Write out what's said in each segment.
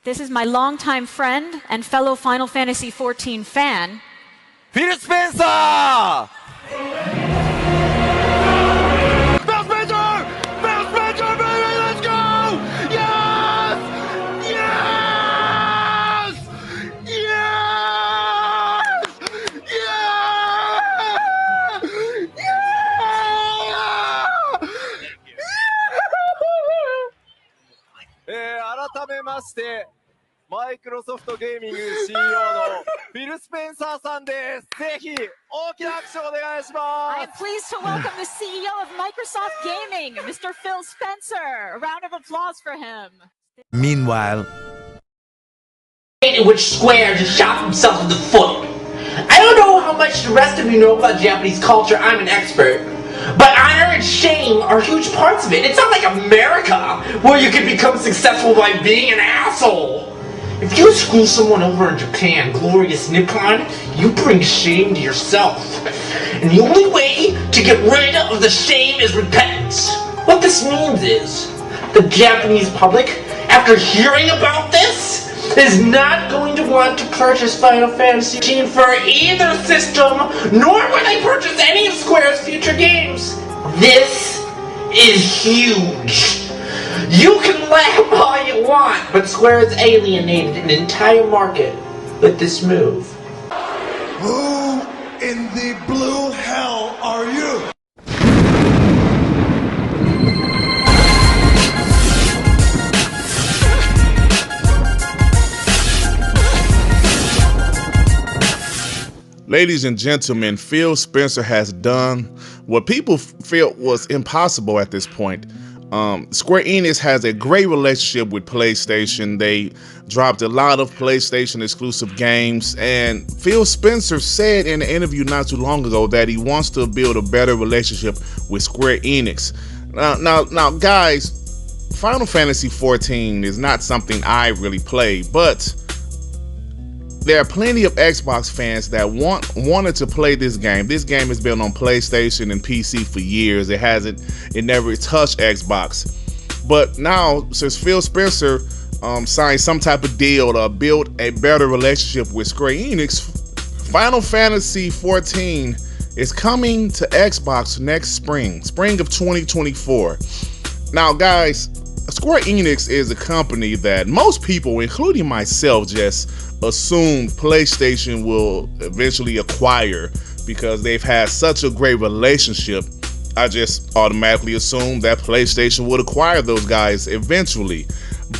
This is my longtime friend and fellow Final Fantasy XIV fan, Phil Spencer! Phil Spencer! Phil Spencer, baby, let's go! Yes! Yes! Yes! Yes! 改めまして、マイクロソフトゲーミング CEO のフィル・スペンサーさんです。ぜひ大きな拍手をお願いします。I am pleased to welcome the CEO of Microsoft Gaming, Mr. Phil Spencer. A round of applause for him. Meanwhile, in which Square just shot himself in the foot. I don't know how much the rest of you know about Japanese culture. I'm an expert. But honor and shame are huge parts of it. It's not like America, where you can become successful by being an asshole. If you screw someone over in Japan, glorious Nippon, you bring shame to yourself. And the only way to get rid of the shame is repentance. What this means is, the Japanese public, after hearing about this, is not going to want to purchase Final Fantasy XIV for either system, nor will they purchase any of Square's future games. This is huge. You can laugh all you want, but Square has alienated an entire market with this move. Who in the blue hell are you? Ladies and gentlemen, Phil Spencer has done what people felt was impossible at this point. Square Enix has a great relationship with PlayStation. They dropped a lot of PlayStation exclusive games, and Phil Spencer said in an interview not too long ago that he wants to build a better relationship with Square Enix. Now, guys, Final Fantasy XIV is not something I really play, but there are plenty of Xbox fans that wanted to play this game. This game has been on PlayStation and PC for years. It never touched Xbox. But now, since Phil Spencer signed some type of deal to build a better relationship with Square Enix, Final Fantasy XIV is coming to Xbox next spring of 2024. Now, guys, Square Enix is a company that most people, including myself, just assumed PlayStation will eventually acquire because they've had such a great relationship. I just automatically assumed that PlayStation would acquire those guys eventually.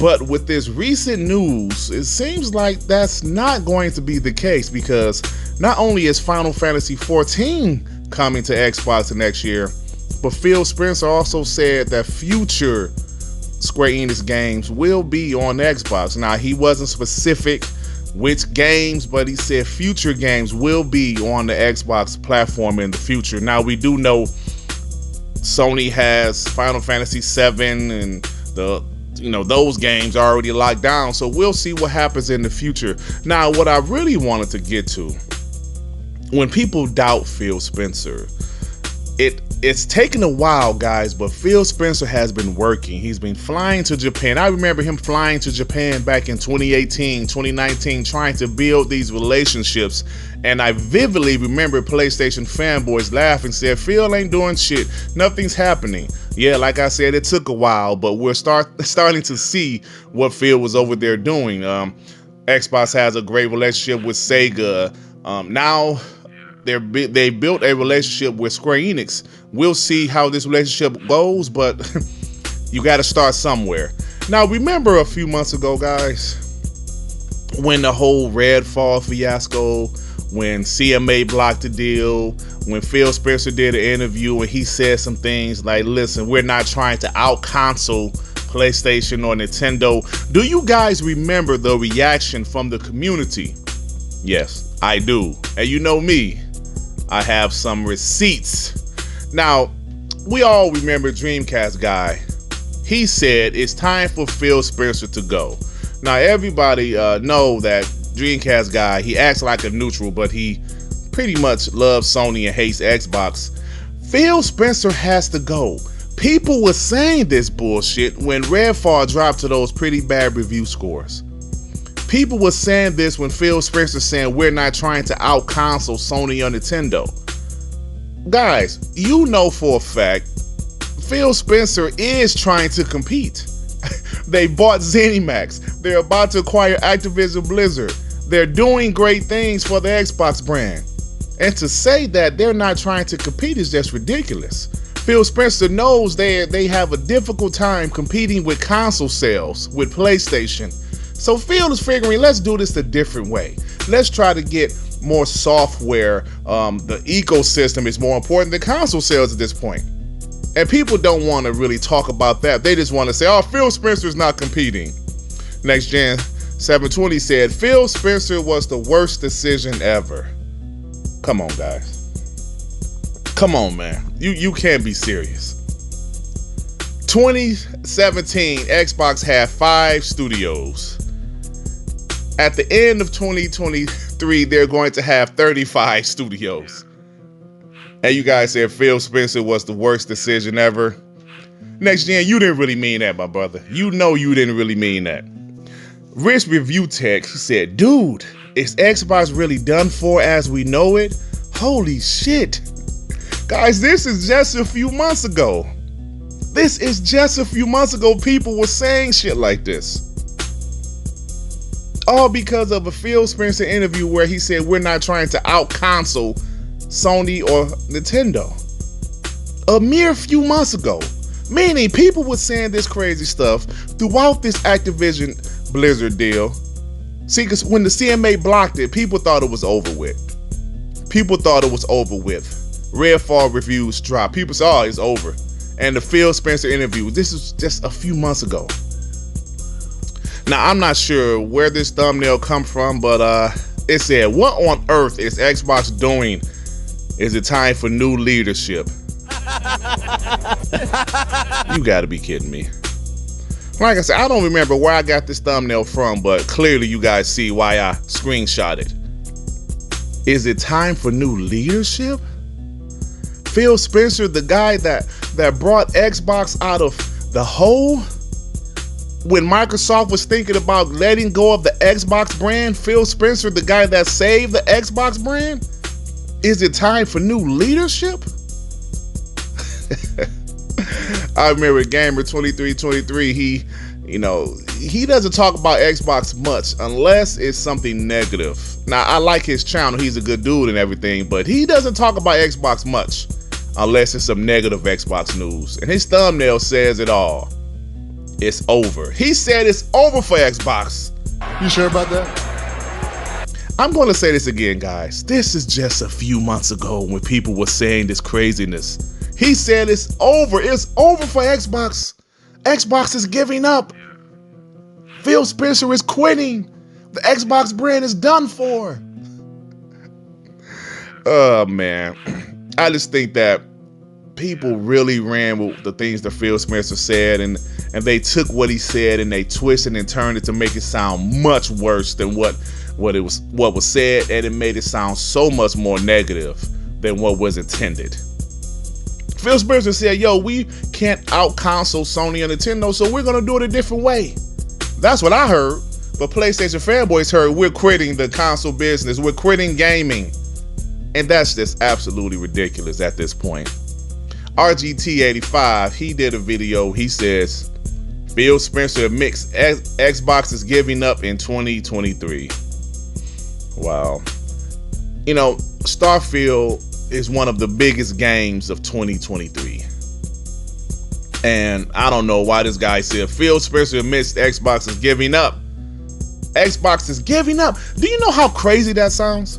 But with this recent news, it seems like that's not going to be the case, because not only is Final Fantasy XIV coming to Xbox next year, but Phil Spencer also said that future Square Enix games will be on Xbox. Now, he wasn't specific which games, but he said future games will be on the Xbox platform in the future. Now, we do know Sony has Final Fantasy VII and those games are already locked down, so we'll see what happens in the future. Now, what I really wanted to get to, when people doubt Phil Spencer, it's taken a while, guys, but Phil Spencer has been working. He's been flying to Japan. I remember him flying to Japan back in 2018, 2019, trying to build these relationships. And I vividly remember PlayStation fanboys laughing, said, Phil ain't doing shit. Nothing's happening. Yeah, like I said, it took a while, but we're starting to see what Phil was over there doing. Xbox has a great relationship with Sega. Now, they built a relationship with Square Enix. We'll see how this relationship goes, but you got to start somewhere. Now, remember a few months ago, guys, when the whole Redfall fiasco, when CMA blocked the deal, when Phil Spencer did an interview and he said some things like, listen, we're not trying to out-console PlayStation or Nintendo. Do you guys remember the reaction from the community? Yes, I do. And you know me, I have some receipts. Now, we all remember Dreamcast guy. He said it's time for Phil Spencer to go. Now, everybody know that Dreamcast guy, he acts like a neutral, but he pretty much loves Sony and hates Xbox. Phil Spencer has to go. People were saying this bullshit when Redfall dropped to those pretty bad review scores. People were saying this when Phil Spencer saying we're not trying to out-console Sony or Nintendo. Guys, you know for a fact, Phil Spencer is trying to compete. They bought ZeniMax. They're about to acquire Activision Blizzard. They're doing great things for the Xbox brand. And to say that they're not trying to compete is just ridiculous. Phil Spencer knows they have a difficult time competing with console sales with PlayStation. So Phil is figuring, let's do this a different way. Let's try to get more software. The ecosystem is more important than console sales at this point. And people don't want to really talk about that. They just want to say, oh, Phil Spencer's not competing. Next Gen 720 said, Phil Spencer was the worst decision ever. Come on, guys. Come on, man. You can't be serious. 2017, Xbox had 5 studios. At the end of 2023, they're going to have 35 studios. And you guys said Phil Spencer was the worst decision ever. Next Gen, you didn't really mean that, my brother. You know you didn't really mean that. Rich Review Tech, he said, dude, is Xbox really done for as we know it? Holy shit. Guys, this is just a few months ago. This is just a few months ago people were saying shit like this. All because of a Phil Spencer interview where he said we're not trying to out-console Sony or Nintendo. A mere few months ago. Meaning people were saying this crazy stuff throughout this Activision Blizzard deal. See, because when the CMA blocked it, people thought it was over with. People thought it was over with. Redfall reviews dropped. People said, oh, it's over. And the Phil Spencer interview, this is just a few months ago. Now, I'm not sure where this thumbnail come from, but it said, what on earth is Xbox doing? Is it time for new leadership? You gotta be kidding me. Like I said, I don't remember where I got this thumbnail from, but clearly you guys see why I screenshot it. Is it time for new leadership? Phil Spencer, the guy that brought Xbox out of the hole when Microsoft was thinking about letting go of the Xbox brand, Phil Spencer, the guy that saved the Xbox brand? Is it time for new leadership? I remember Gamer2323, he doesn't talk about Xbox much unless it's something negative. Now, I like his channel, he's a good dude and everything, but he doesn't talk about Xbox much unless it's some negative Xbox news. And his thumbnail says it all. It's over. He said it's over for Xbox. You sure about that? I'm going to say this again, guys. This is just a few months ago when people were saying this craziness. He said it's over. It's over for Xbox. Xbox is giving up. Phil Spencer is quitting. The Xbox brand is done for. Oh, man. I just think that people really ran with the things that Phil Spencer said, and they took what he said and they twisted and turned it to make it sound much worse than what was said, and it made it sound so much more negative than what was intended. Phil Spencer said, yo, we can't out-console Sony and Nintendo, so we're gonna do it a different way. That's what I heard. But PlayStation Fanboys heard we're quitting the console business, we're quitting gaming. And that's just absolutely ridiculous at this point. RGT85, he did a video, he says, Phil Spencer admits Xbox is giving up in 2023. Wow. You know, Starfield is one of the biggest games of 2023. And I don't know why this guy said Phil Spencer admits Xbox is giving up. Xbox is giving up. Do you know how crazy that sounds?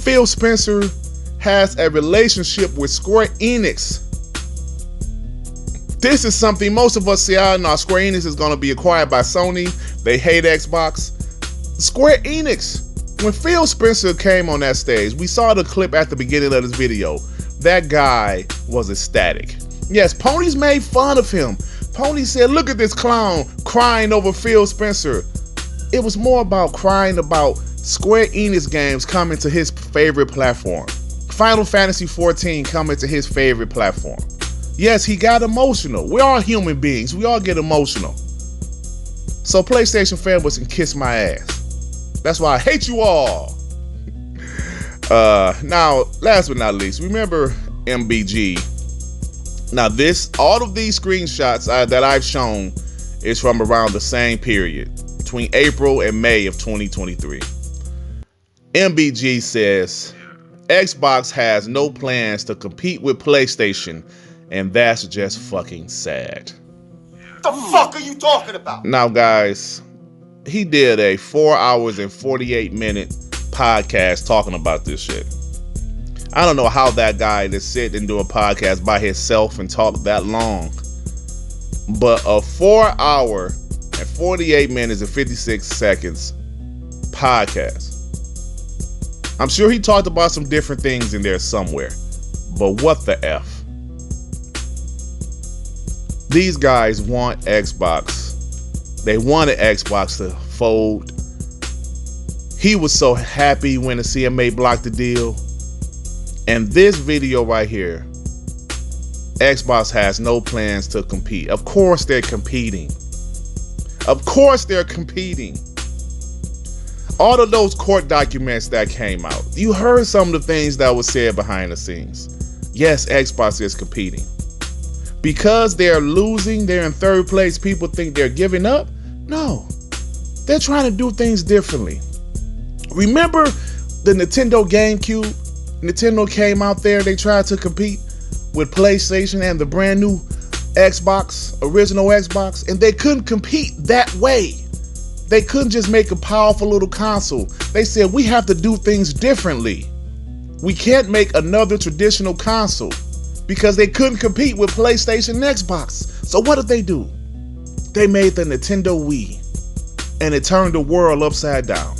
Phil Spencer has a relationship with Square Enix. This is something most of us say, oh no, Square Enix is going to be acquired by Sony. They hate Xbox. Square Enix. When Phil Spencer came on that stage, we saw the clip at the beginning of this video. That guy was ecstatic. Yes, Ponies made fun of him. Pony said, look at this clown crying over Phil Spencer. It was more about crying about Square Enix games coming to his favorite platform. Final Fantasy 14 coming to his favorite platform. Yes, he got emotional. We're all human beings. We all get emotional. So PlayStation fanboys can kiss my ass. That's why I hate you all. Now, last but not least, remember MBG. Now all of these screenshots that I've shown is from around the same period, between April and May of 2023. MBG says, Xbox has no plans to compete with PlayStation, and that's just fucking sad. The fuck are you talking about? Now, guys, he did a 4 hours and 48-minute podcast talking about this shit. I don't know how that guy that sit and do a podcast by himself and talk that long. But a 4 hour and 48 minutes and 56 seconds podcast. I'm sure he talked about some different things in there somewhere. But what the F? These guys want Xbox. They wanted Xbox to fold. He was so happy when the CMA blocked the deal. And this video right here, Xbox has no plans to compete. Of course they're competing. Of course they're competing. All of those court documents that came out, you heard some of the things that was said behind the scenes. Yes, Xbox is competing. Because they're losing, they're in third place, people think they're giving up? No. They're trying to do things differently. Remember the Nintendo GameCube? Nintendo came out there, they tried to compete with PlayStation and the brand new Xbox, original Xbox, and they couldn't compete that way. They couldn't just make a powerful little console. They said, we have to do things differently. We can't make another traditional console because they couldn't compete with PlayStation and Xbox. So what did they do? They made the Nintendo Wii, and it turned the world upside down.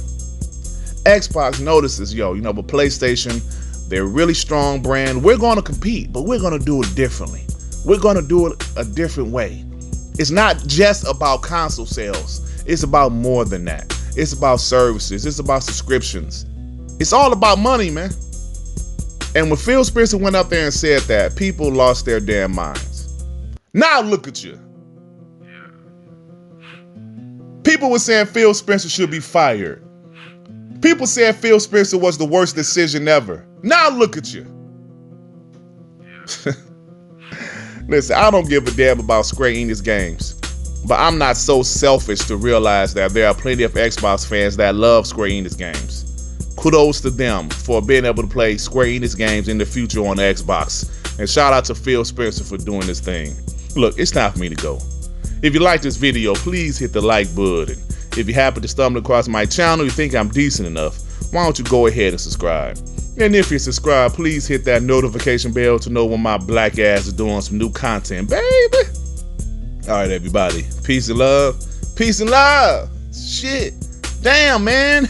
Xbox notices, but PlayStation, they're a really strong brand. We're going to compete, but we're going to do it differently. We're going to do it a different way. It's not just about console sales. It's about more than that. It's about services. It's about subscriptions. It's all about money, man. And when Phil Spencer went up there and said that, people lost their damn minds. Now look at you. People were saying Phil Spencer should be fired. People said Phil Spencer was the worst decision ever. Now look at you. Listen, I don't give a damn about Square Enix games. But I'm not so selfish to realize that there are plenty of Xbox fans that love Square Enix games. Kudos to them for being able to play Square Enix games in the future on Xbox. And shout out to Phil Spencer for doing this thing. Look, it's time for me to go. If you like this video, please hit the like button. If you happen to stumble across my channel, you think I'm decent enough, why don't you go ahead and subscribe? And if you're subscribed, please hit that notification bell to know when my black ass is doing some new content, baby. All right, everybody. Peace and love. Peace and love. Shit. Damn, man.